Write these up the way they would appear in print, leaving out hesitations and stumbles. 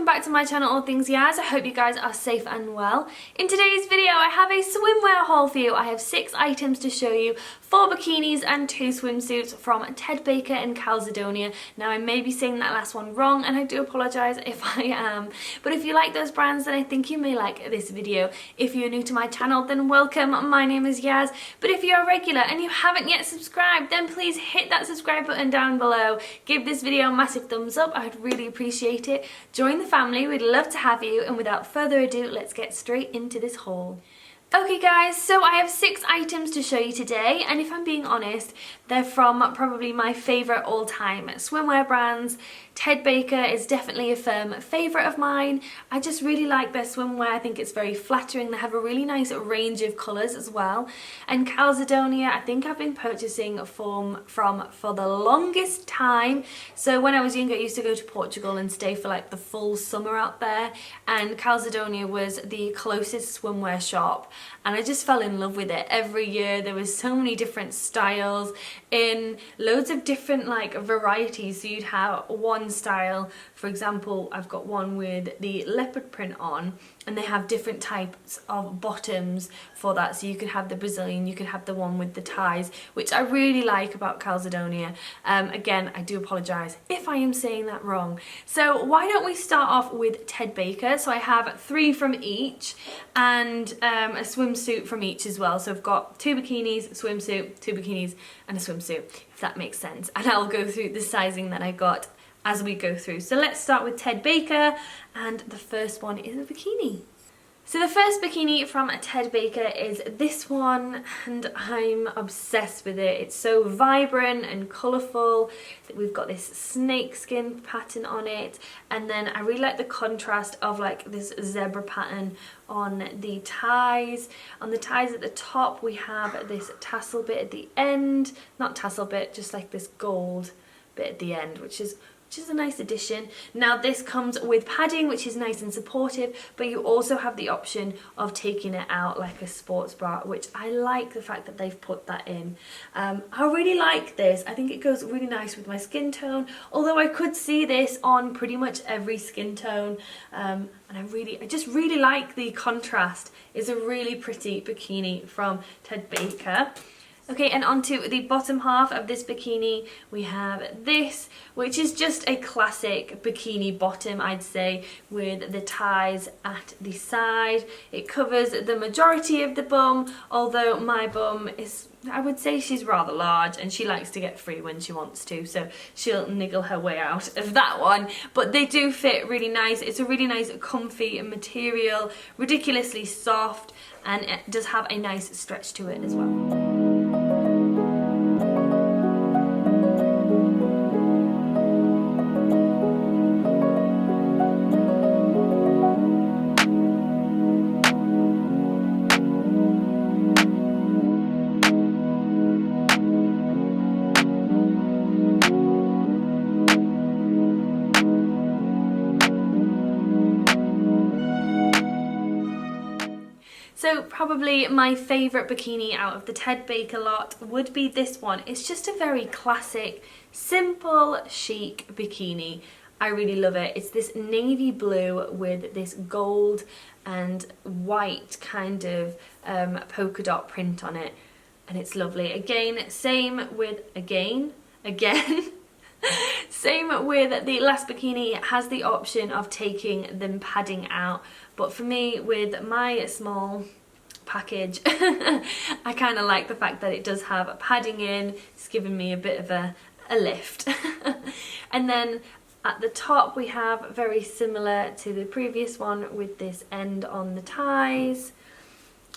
Back to my channel, All Things Yazz. I hope you guys are safe and well. In today's video I have a swimwear haul for you. I have 6 items to show you, 4 bikinis and 2 swimsuits from Ted Baker and Calzedonia. Now I may be saying that last one wrong and I do apologise if I am, but if you like those brands then I think you may like this video. If you're new to my channel then welcome, my name is Yazz, but if you're a regular and you haven't yet subscribed then please hit that subscribe button down below. Give this video a massive thumbs up, I'd really appreciate it. Join the family, we'd love to have you, and without further ado let's get straight into this haul. Okay guys, so I have 6 items to show you today, and if I'm being honest, they're from probably my favourite all-time swimwear brands. Ted Baker is definitely a firm favourite of mine. I just really like their swimwear. I think it's very flattering. They have a really nice range of colours as well. And Calzedonia, I think I've been purchasing from for the longest time. So when I was younger I used to go to Portugal and stay for like the full summer out there, and Calzedonia was the closest swimwear shop. And I just fell in love with it. Every year there was so many different styles in loads of different like varieties. So you'd have one style, for example, I've got one with the leopard print on, and they have different types of bottoms for that. So you could have the Brazilian, you could have the one with the ties, which I really like about Calzedonia. Again, I do apologise if I am saying that wrong. So why don't we start off with Ted Baker. So I have 3 from each, and a swimsuit from each as well. So I've got 2 bikinis, swimsuit, 2 bikinis and a swimsuit, if that makes sense. And I'll go through the sizing that I got as we go through. So let's start with Ted Baker, and the first one is a bikini. So the first bikini from Ted Baker is this one, and I'm obsessed with it. It's so vibrant and colourful. We've got this snakeskin pattern on it, and then I really like the contrast of like this zebra pattern on the ties. On the ties at the top we have this tassel bit at the end, not tassel bit, just like this gold bit at the end, which is a nice addition. Now this comes with padding, which is nice and supportive, but you also have the option of taking it out like a sports bra, which I like the fact that they've put that in. I really like this. I think it goes really nice with my skin tone, although I could see this on pretty much every skin tone, and I just really like the contrast. It's a really pretty bikini from Ted Baker. Okay, and onto the bottom half of this bikini, we have this, which is just a classic bikini bottom, I'd say, with the ties at the side. It covers the majority of the bum, although my bum is, I would say she's rather large and she likes to get free when she wants to, so she'll niggle her way out of that one. But they do fit really nice. It's a really nice comfy material, ridiculously soft, and it does have a nice stretch to it as well. So probably my favourite bikini out of the Ted Baker lot would be this one. It's just a very classic, simple, chic bikini. I really love it. It's this navy blue with this gold and white kind of polka dot print on it, and it's lovely. Again, same with same with the last bikini. It has the option of taking the padding out, but for me, with my small package, I kind of like the fact that it does have padding in. It's given me a bit of a lift. And then at the top we have, very similar to the previous one, with this end on the ties.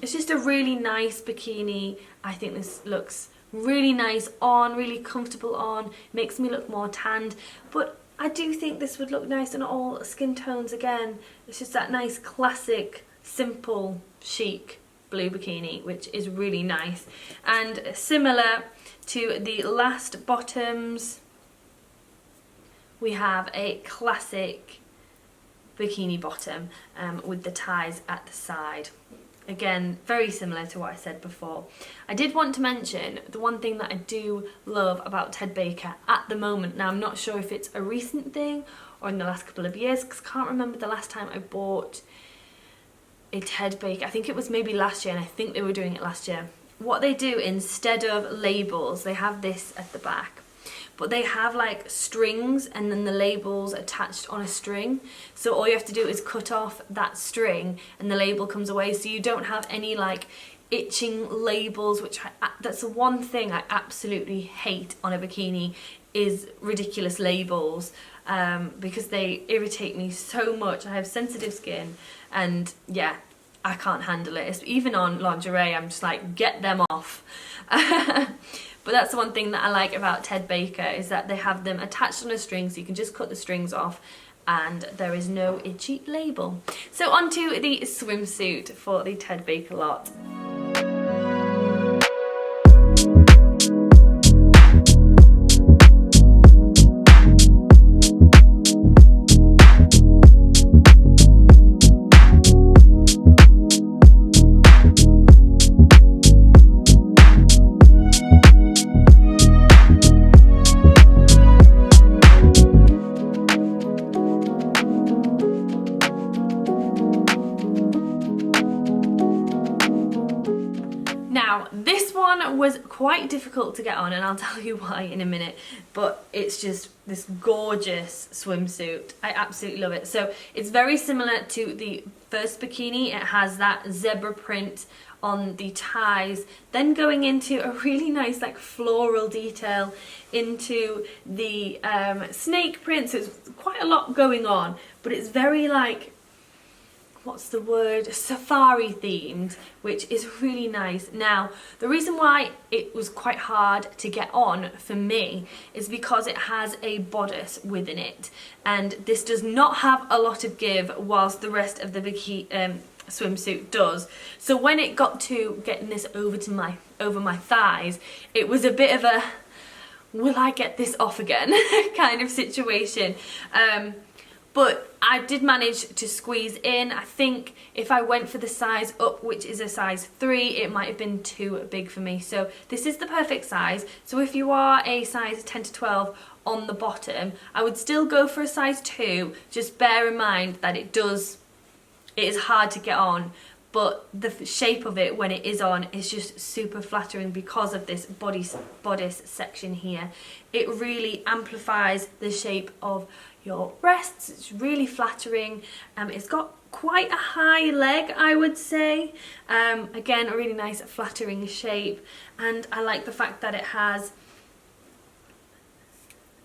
It's just a really nice bikini. I think this looks really nice on, really comfortable on, makes me look more tanned, but I do think this would look nice on all skin tones again. It's just that nice classic, simple, chic blue bikini, which is really nice. And similar to the last bottoms, we have a classic bikini bottom with the ties at the side. Again, very similar to what I said before. I did want to mention the one thing that I do love about Ted Baker at the moment. Now, I'm not sure if it's a recent thing or in the last couple of years, because I can't remember the last time I bought a Ted Baker. I think it was maybe last year, and I think they were doing it last year. What they do, instead of labels, they have this at the back, but they have like strings and then the labels attached on a string. So all you have to do is cut off that string and the label comes away, so you don't have any like itching labels, which that's the one thing I absolutely hate on a bikini, is ridiculous labels, because they irritate me so much. I have sensitive skin, and yeah, I can't handle it. Even on lingerie, I'm just like, get them off. But that's the one thing that I like about Ted Baker, is that they have them attached on a string, so you can just cut the strings off and there is no itchy label. So on to the swimsuit for the Ted Baker lot. Now, this one was quite difficult to get on, and I'll tell you why in a minute, but it's just this gorgeous swimsuit. I absolutely love it. So it's very similar to the first bikini. It has that zebra print on the ties, then going into a really nice like floral detail into the snake print. So it's quite a lot going on, but it's very like, what's the word, safari themed, which is really nice. Now, the reason why it was quite hard to get on for me is because it has a bodice within it, and this does not have a lot of give, whilst the rest of the swimsuit does. So when it got to getting this over my thighs, it was a bit of a, will I get this off again kind of situation. But I did manage to squeeze in. I think if I went for the size up, which is a size 3, it might have been too big for me. So this is the perfect size. So if you are a size 10 to 12 on the bottom, I would still go for a size 2. Just bear in mind that it is hard to get on, but the shape of it when it is on is just super flattering because of this bodice section here. It really amplifies the shape of your breasts. It's really flattering. It's got quite a high leg, I would say. Again, a really nice flattering shape, and I like the fact that it has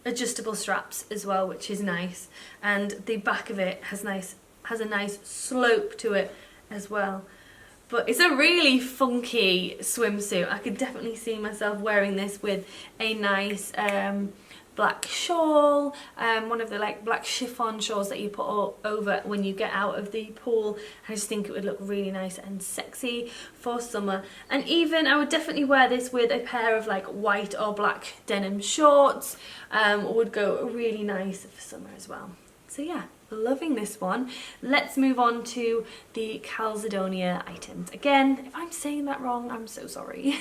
adjustable straps as well, which is nice, and the back of it has a nice slope to it as well. But it's a really funky swimsuit. I could definitely see myself wearing this with a nice black shawl, one of the like black chiffon shawls that you put all over when you get out of the pool. I just think it would look really nice and sexy for summer. And even I would definitely wear this with a pair of like white or black denim shorts. Would go really nice for summer as well. So yeah, loving this one. Let's move on to the Calzedonia items. Again, if I'm saying that wrong, I'm so sorry.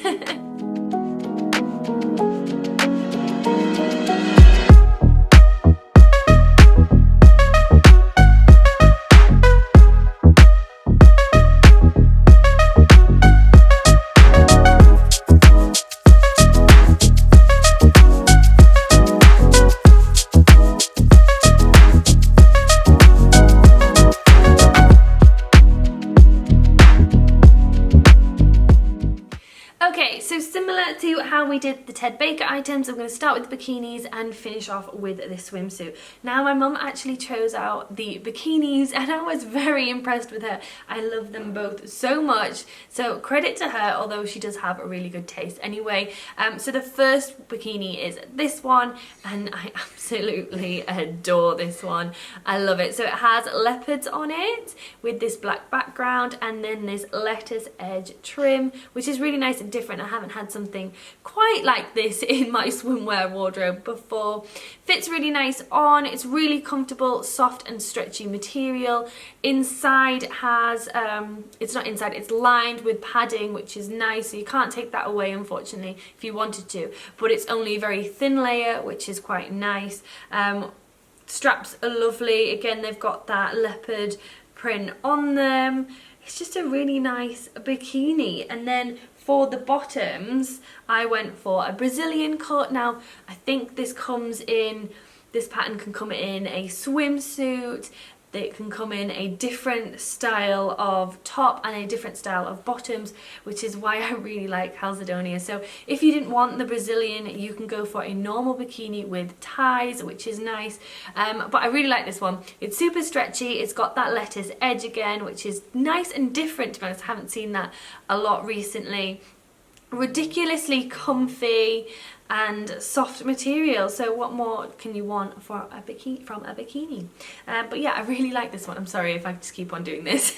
Okay, so similar to how we did the Ted Baker items, I'm going to start with the bikinis and finish off with the swimsuit. Now, my mum actually chose out the bikinis and I was very impressed with her. I love them both so much, so credit to her, although she does have a really good taste anyway. So the first bikini is this one, and I absolutely adore this one. I love it. So it has leopards on it with this black background and then this lettuce edge trim, which is really nice and different. I haven't had something quite quite like this in my swimwear wardrobe before. Fits really nice on, it's really comfortable, soft and stretchy material. Inside has, it's not inside, it's lined with padding, which is nice, so you can't take that away unfortunately if you wanted to, but it's only a very thin layer, which is quite nice. Straps are lovely, again they've got that leopard print on them. It's just a really nice bikini. And then for the bottoms, I went for a Brazilian cut. Now, I think this pattern can come in a swimsuit. It can come in a different style of top and a different style of bottoms, which is why I really like Calzedonia. So if you didn't want the Brazilian, you can go for a normal bikini with ties, which is nice. But I really like this one. It's super stretchy. It's got that lettuce edge again, which is nice and different, to be honest. I haven't seen that a lot recently. Ridiculously comfy and soft material, so what more can you want for a bikini, from a bikini? But yeah, I really like this one. I'm sorry if I just keep on doing this.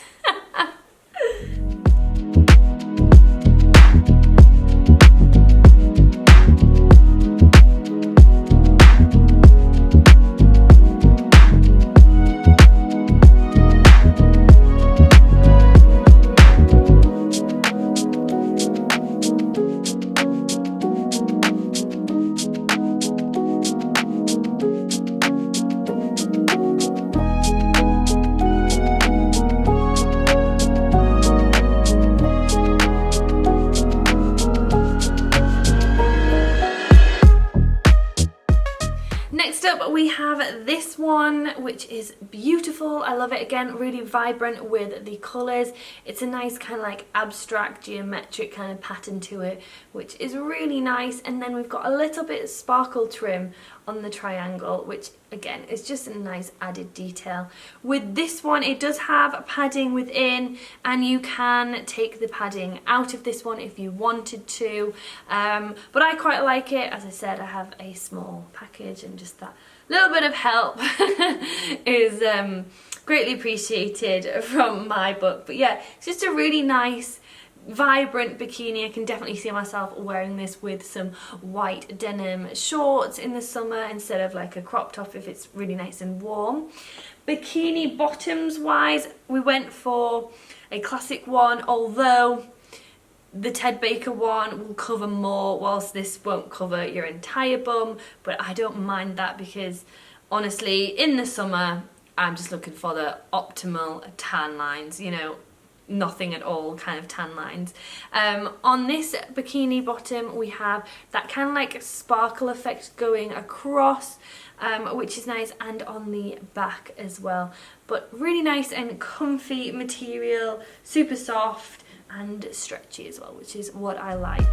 Next up we have this one, which is beautiful. I love it. Again, really vibrant with the colours. It's a nice kind of like abstract geometric kind of pattern to it, which is really nice. And then we've got a little bit of sparkle trim on the triangle, which again is just a nice added detail. With this one, it does have padding within, and you can take the padding out of this one if you wanted to, but I quite like it. As I said, I have a small package, and just that little bit of help is greatly appreciated from my book. But yeah, it's just a really nice vibrant bikini. I can definitely see myself wearing this with some white denim shorts in the summer instead of like a crop top if it's really nice and warm. Bikini bottoms wise, we went for a classic one, although the Ted Baker one will cover more, whilst this won't cover your entire bum, but I don't mind that because honestly in the summer I'm just looking for the optimal tan lines, you know, nothing at all kind of tan lines. On this bikini bottom we have that kind of like sparkle effect going across, which is nice, and on the back as well, but really nice and comfy material, super soft and stretchy as well, which is what I like.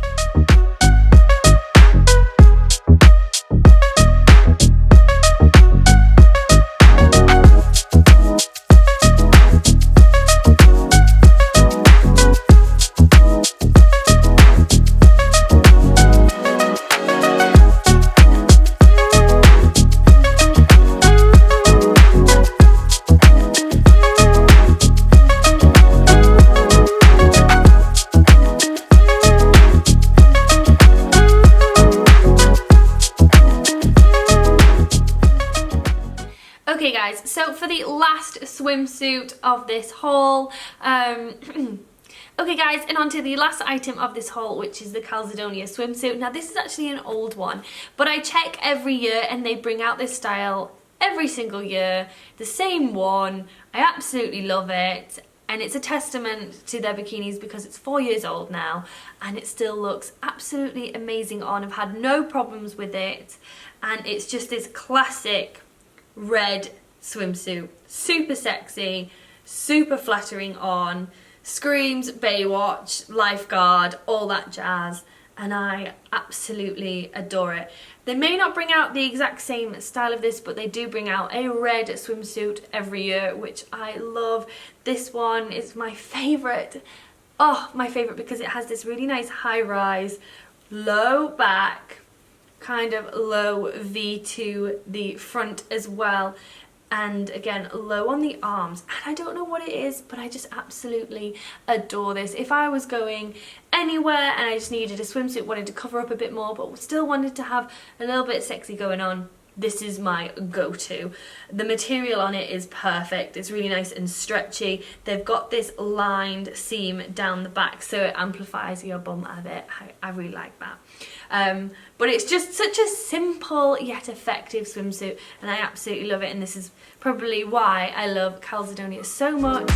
Okay guys, so for the last swimsuit of this haul, okay guys, and on to the last item of this haul, which is the Calzedonia swimsuit. Now this is actually an old one, but I check every year and they bring out this style every single year, the same one. I absolutely love it, and it's a testament to their bikinis because it's 4 years old now and it still looks absolutely amazing on. I've had no problems with it, and it's just this classic red swimsuit, super sexy, super flattering on, screams Baywatch, lifeguard, all that jazz, and I absolutely adore it. They may not bring out the exact same style of this, but they do bring out a red swimsuit every year, which I love. This one is my favourite. Oh, my favourite, because it has this really nice high rise, low back, kind of low V to the front as well, and again low on the arms, and I don't know what it is, but I just absolutely adore this. If I was going anywhere and I just needed a swimsuit, wanted to cover up a bit more but still wanted to have a little bit sexy going on, this is my go-to. The material on it is perfect. It's really nice and stretchy. They've got this lined seam down the back so it amplifies your bum a bit. I really like that. But it's just such a simple yet effective swimsuit, and I absolutely love it, and this is probably why I love Calzedonia so much.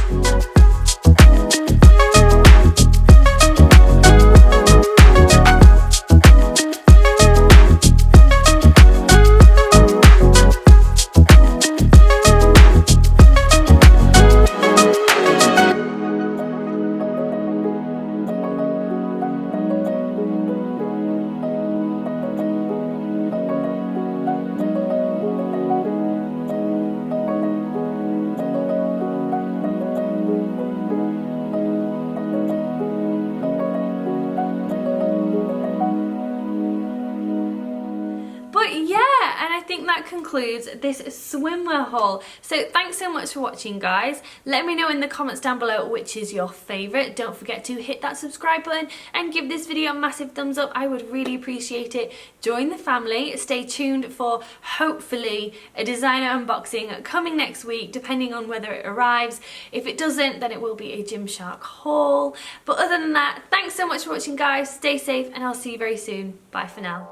And I think that concludes this swimwear haul. So thanks so much for watching, guys. Let me know in the comments down below which is your favourite. Don't forget to hit that subscribe button and give this video a massive thumbs up. I would really appreciate it. Join the family. Stay tuned for hopefully a designer unboxing coming next week, depending on whether it arrives. If it doesn't, then it will be a Gymshark haul. But other than that, thanks so much for watching, guys. Stay safe and I'll see you very soon. Bye for now.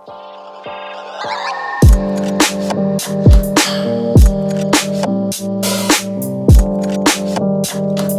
Thank you.